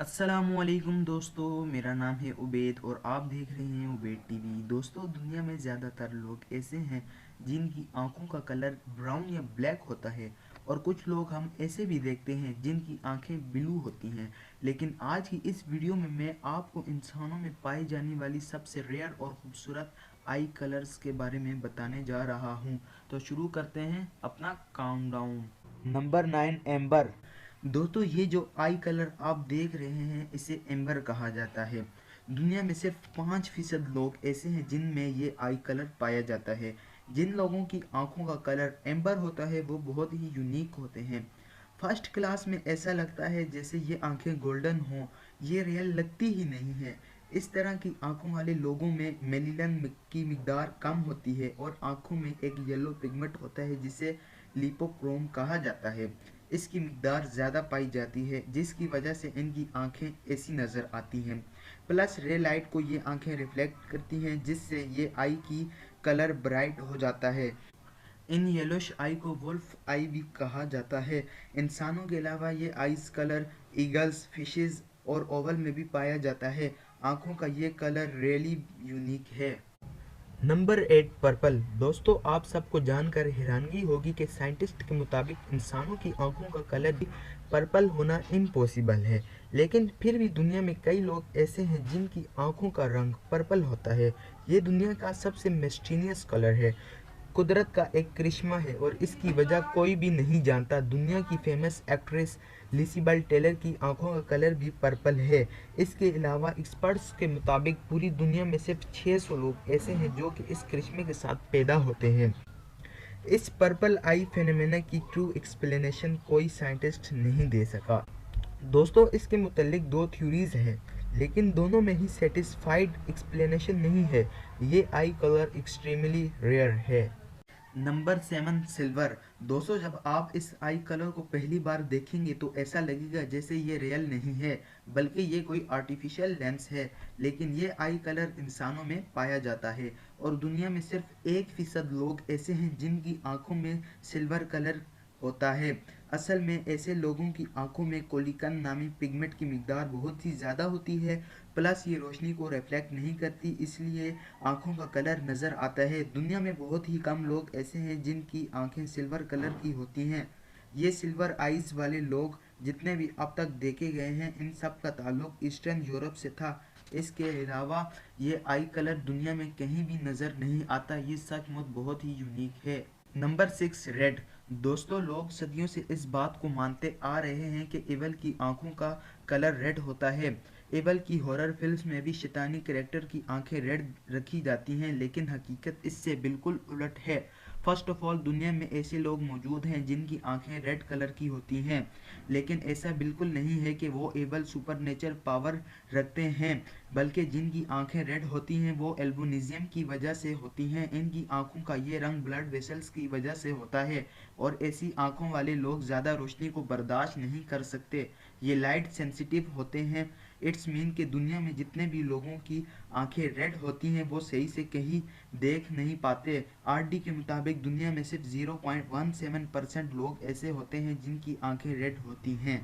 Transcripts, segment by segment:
अस्सलामुअलैकुम दोस्तों, मेरा नाम है उबैद और आप देख रहे हैं उबैद टीवी। दोस्तों, दुनिया में ज़्यादातर लोग ऐसे हैं जिनकी आंखों का कलर ब्राउन या ब्लैक होता है, और कुछ लोग हम ऐसे भी देखते हैं जिनकी आंखें ब्लू होती हैं। लेकिन आज की इस वीडियो में मैं आपको इंसानों में पाई जाने वाली सबसे रेयर और खूबसूरत आई कलर्स के बारे में बताने जा रहा हूँ। तो शुरू करते हैं अपना काउंटडाउन। Number 9, amber. दोस्तों, ये जो आई कलर आप देख रहे हैं इसे एम्बर कहा जाता है। दुनिया में सिर्फ 5% लोग ऐसे हैं जिनमें ये आई कलर पाया जाता है। जिन लोगों की आंखों का कलर एम्बर होता है वो बहुत ही यूनिक होते हैं। फर्स्ट क्लास में ऐसा लगता है जैसे ये आंखें गोल्डन हों। ये रियल लगती ही नहीं है। इस तरह की आंखों वाले लोगों में मेलिनन की मिकदार कम होती है और आंखों में एक येलो पिगमेंट होता है जिसे लिपोक्रोम कहा जाता है। इसकी मिकदार ज़्यादा पाई जाती है जिसकी वजह से इनकी आंखें ऐसी नज़र आती हैं। प्लस रे लाइट को ये आंखें रिफ्लेक्ट करती हैं जिससे ये आई की कलर ब्राइट हो जाता है। इन येलोश आई को वुल्फ आई भी कहा जाता है। इंसानों के अलावा ये आइस कलर ईगल्स, फिशेस और ओवल में भी पाया जाता है। आंखों का ये कलर रियली यूनिक है। Number 8, purple. दोस्तों, आप सबको जानकर हैरानगी होगी कि साइंटिस्ट के मुताबिक इंसानों की आंखों का कलर भी पर्पल होना इम्पॉसिबल है, लेकिन फिर भी दुनिया में कई लोग ऐसे हैं जिनकी आंखों का रंग पर्पल होता है। ये दुनिया का सबसे मिस्टीरियस कलर है, कुदरत का एक करिश्मा है और इसकी वजह कोई भी नहीं जानता। दुनिया की फेमस एक्ट्रेस लिसिबल टेलर की आंखों का कलर भी पर्पल है। इसके अलावा एक्सपर्ट्स के मुताबिक पूरी दुनिया में सिर्फ 600 लोग ऐसे हैं जो कि इस करिश्मे के साथ पैदा होते हैं। इस पर्पल आई फेनोमेना की ट्रू एक्सप्लेनेशन कोई साइंटिस्ट नहीं दे सका। दोस्तों, इसके मुतल्लिक दो थ्योरीज हैं, लेकिन दोनों में ही सेटिस्फाइड एक्सप्लेनेशन नहीं है। ये आई कलर एक्सट्रीमली रेयर है। Number 7, silver. दोस्तों, जब आप इस आई कलर को पहली बार देखेंगे तो ऐसा लगेगा जैसे ये रियल नहीं है, बल्कि ये कोई आर्टिफिशियल लेंस है। लेकिन ये आई कलर इंसानों में पाया जाता है और दुनिया में सिर्फ 1% लोग ऐसे हैं जिनकी आंखों में सिल्वर कलर होता है। असल में ऐसे लोगों की आंखों में कोलिकन नामी पिगमेंट की मिकदार बहुत ही ज़्यादा होती है। प्लस ये रोशनी को रिफ्लेक्ट नहीं करती, इसलिए आंखों का कलर नज़र आता है। दुनिया में बहुत ही कम लोग ऐसे हैं जिनकी आंखें सिल्वर कलर की होती हैं। ये सिल्वर आइज़ वाले लोग जितने भी अब तक देखे गए हैं इन सब का ताल्लुक ईस्टर्न यूरोप से था। इसके अलावा ये आई कलर दुनिया में कहीं भी नज़र नहीं आता। ये सचमुच बहुत ही यूनिक है। Number 6, red. दोस्तों, लोग सदियों से इस बात को मानते आ रहे हैं कि एवल की आंखों का कलर रेड होता है। एवल की हॉरर फिल्म्स में भी शैतानी कैरेक्टर की आंखें रेड रखी जाती हैं, लेकिन हकीकत इससे बिल्कुल उलट है। फर्स्ट ऑफ ऑल, दुनिया में ऐसे लोग मौजूद हैं जिनकी आंखें रेड कलर की होती हैं, लेकिन ऐसा बिल्कुल नहीं है कि वो एवल सुपरनेचर पावर रखते हैं। बल्कि जिनकी आंखें रेड होती हैं वो एल्बिनिज्म की वजह से होती हैं। इनकी आंखों का ये रंग ब्लड वेसल्स की वजह से होता है और ऐसी आंखों वाले लोग ज़्यादा रोशनी को बर्दाश्त नहीं कर सकते। ये लाइट सेंसिटिव होते हैं। इट्स मीन कि दुनिया में जितने भी लोगों की आंखें रेड होती हैं वो सही से कहीं देख नहीं पाते। आरडी के मुताबिक दुनिया में सिर्फ 0.17% लोग ऐसे होते हैं जिनकी आंखें रेड होती हैं।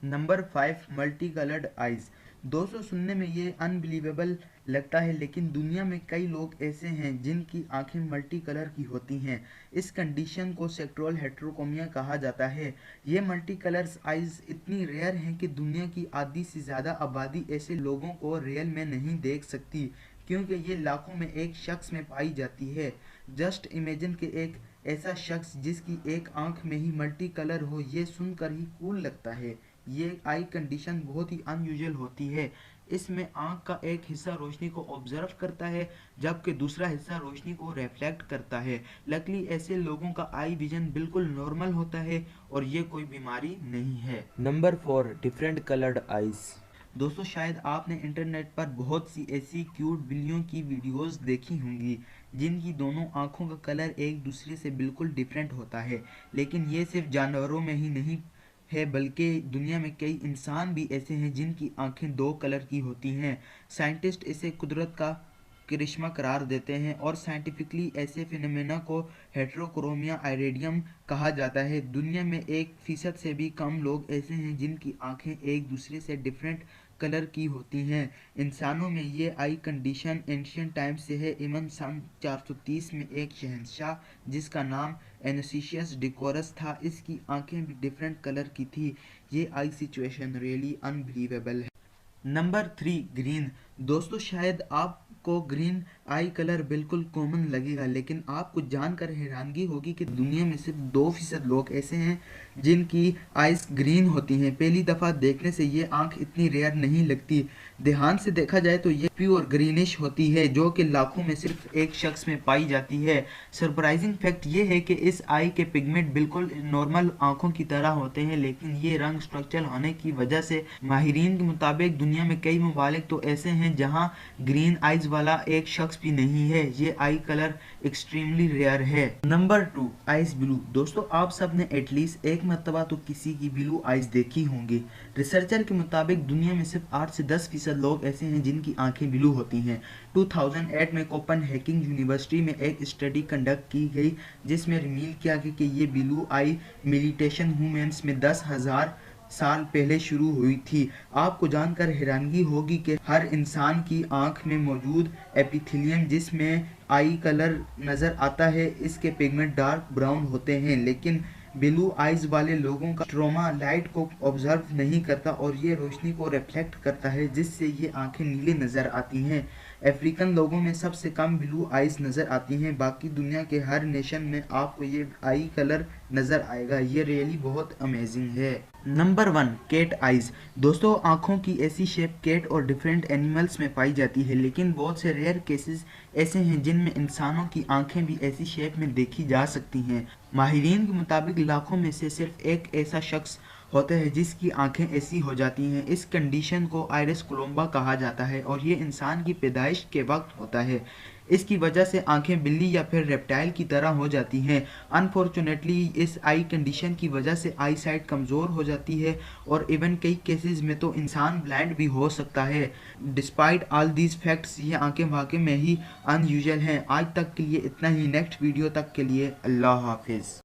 Number 5, multi coloured eyes. दोस्तों, सुनने में ये अनबिलीवेबल लगता है, लेकिन दुनिया में कई लोग ऐसे हैं जिनकी आंखें मल्टी कलर की होती हैं। इस कंडीशन को सेक्टोरल हेटेरोक्रोमिया कहा जाता है। ये मल्टी कलर्स आइज इतनी रेयर हैं कि दुनिया की आधी से ज़्यादा आबादी ऐसे लोगों को रियल में नहीं देख सकती, क्योंकि ये लाखों में एक शख्स में पाई जाती है। जस्ट इमेजिन कि एक ऐसा शख्स जिसकी एक आंख में ही मल्टी कलर हो, ये सुनकर ही कूल लगता है। ये आई कंडीशन बहुत ही अनयूजुअल होती है। इसमें आंख का एक हिस्सा रोशनी को ऑब्जर्व करता है जबकि दूसरा हिस्सा रोशनी को रिफ्लेक्ट करता है। लकीली ऐसे लोगों का आई विजन बिल्कुल नॉर्मल होता है और ये कोई बीमारी नहीं है। Number 4, different coloured eyes. दोस्तों, शायद आपने इंटरनेट पर बहुत सी ऐसी क्यूट बिल्लियों की वीडियोस देखी होंगी जिनकी दोनों आंखों का कलर एक दूसरे से बिल्कुल डिफरेंट होता है। लेकिन ये सिर्फ जानवरों में ही नहीं है, बल्कि दुनिया में कई इंसान भी ऐसे हैं जिनकी आंखें दो कलर की होती हैं। साइंटिस्ट इसे कुदरत का करिश्मा करार देते हैं और साइंटिफिकली ऐसे फिनोमेना को हेटेरोक्रोमिया आइरेडियम कहा जाता है। दुनिया में 1% से भी कम लोग ऐसे हैं जिनकी आंखें एक दूसरे से डिफरेंट कलर की होती हैं। इंसानों में ये आई कंडीशन एंशियंट टाइम से है। इवन सन 430 में एक शहंशाह जिसका नाम एनोसिशियस डिकोरस था, इसकी आंखें भी डिफरेंट कलर की थी। ये आई सिचुएशन रियली अनबिलीवेबल है। Number 3, green. दोस्तों शायद आपको ग्रीन आई कलर बिल्कुल कॉमन लगेगा, लेकिन आपको जानकर हैरानगी होगी कि दुनिया में सिर्फ 2% लोग ऐसे हैं जिनकी आइज ग्रीन होती हैं। पहली दफ़ा देखने से ये आंख इतनी रेयर नहीं लगती। ध्यान से देखा जाए तो ये प्योर ग्रीनिश होती है, जो कि लाखों में सिर्फ एक शख्स में पाई जाती है। सरप्राइजिंग फैक्ट ये है कि इस आई के पिगमेंट बिल्कुल नॉर्मल आंखों की तरह होते हैं, लेकिन ये रंग स्ट्रक्चर होने की वजह से माहिरीन के मुताबिक दुनिया में कई ममालिक तो ऐसे हैं जहां ग्रीन आइज वाला एक शख्स भी नहीं है। ये आई कलर एक्सट्रीमली रेयर है। Number 2, eyes blue. दोस्तों आप सब ने एटलीस्ट एक मरतबा तो किसी की ब्लू आइज देखी होंगी। रिसर्चर के मुताबिक दुनिया में सिर्फ 8 से 10% लोग ऐसे हैं जिनकी आंखें ब्लू होती हैं। 2008 में कोपेनहेगन यूनिवर्सिटी में एक स्टडी कंडक्ट की गई जिसमें रिवील किया गया कि ये ब्लू आई मेडिटेशन ह्यूमन्स में 10,000 साल पहले शुरू हुई थी। आपको जानकर हैरानगी होगी कि हर इंसान की आंख में मौजूद एपिथेलियम जिसमें आई कलर नज़र आता है, इसके पिगमेंट डार्क ब्राउन होते हैं, लेकिन ब्लू आइज वाले लोगों का स्ट्रोमा लाइट को ऑब्जर्व नहीं करता और ये रोशनी को रिफ्लेक्ट करता है, जिससे ये आंखें नीली नज़र आती हैं। अफ्रीकन लोगों में सबसे कम ब्लू आइज नज़र आती हैं। बाकी दुनिया के हर नेशन में आपको ये आई कलर नज़र आएगा। ये रियली बहुत अमेजिंग है। Number 1, cat eyes. दोस्तों आँखों की ऐसी शेप कैट और डिफरेंट एनिमल्स में पाई जाती है, लेकिन बहुत से रेयर केसेस ऐसे हैं जिनमें इंसानों की आंखें भी ऐसी शेप में देखी जा सकती हैं। माहिरीन के मुताबिक लाखों में से सिर्फ एक ऐसा शख्स होता है जिसकी आंखें ऐसी हो जाती हैं। इस कंडीशन को आइरिस कोलम्बा कहा जाता है और ये इंसान की पैदाइश के वक्त होता है। इसकी वजह से आंखें बिल्ली या फिर रेप्टाइल की तरह हो जाती हैं। अनफॉर्चुनेटली इस आई कंडीशन की वजह से आई साइट कमज़ोर हो जाती है और इवन कई केसेस में तो इंसान ब्लाइंड भी हो सकता है। डिस्पाइट ऑल दीज फैक्ट्स ये आंखें वाकई में ही अनयूजुअल हैं। आज तक के लिए इतना ही। नेक्स्ट वीडियो तक के लिए अल्लाह हाफिज़।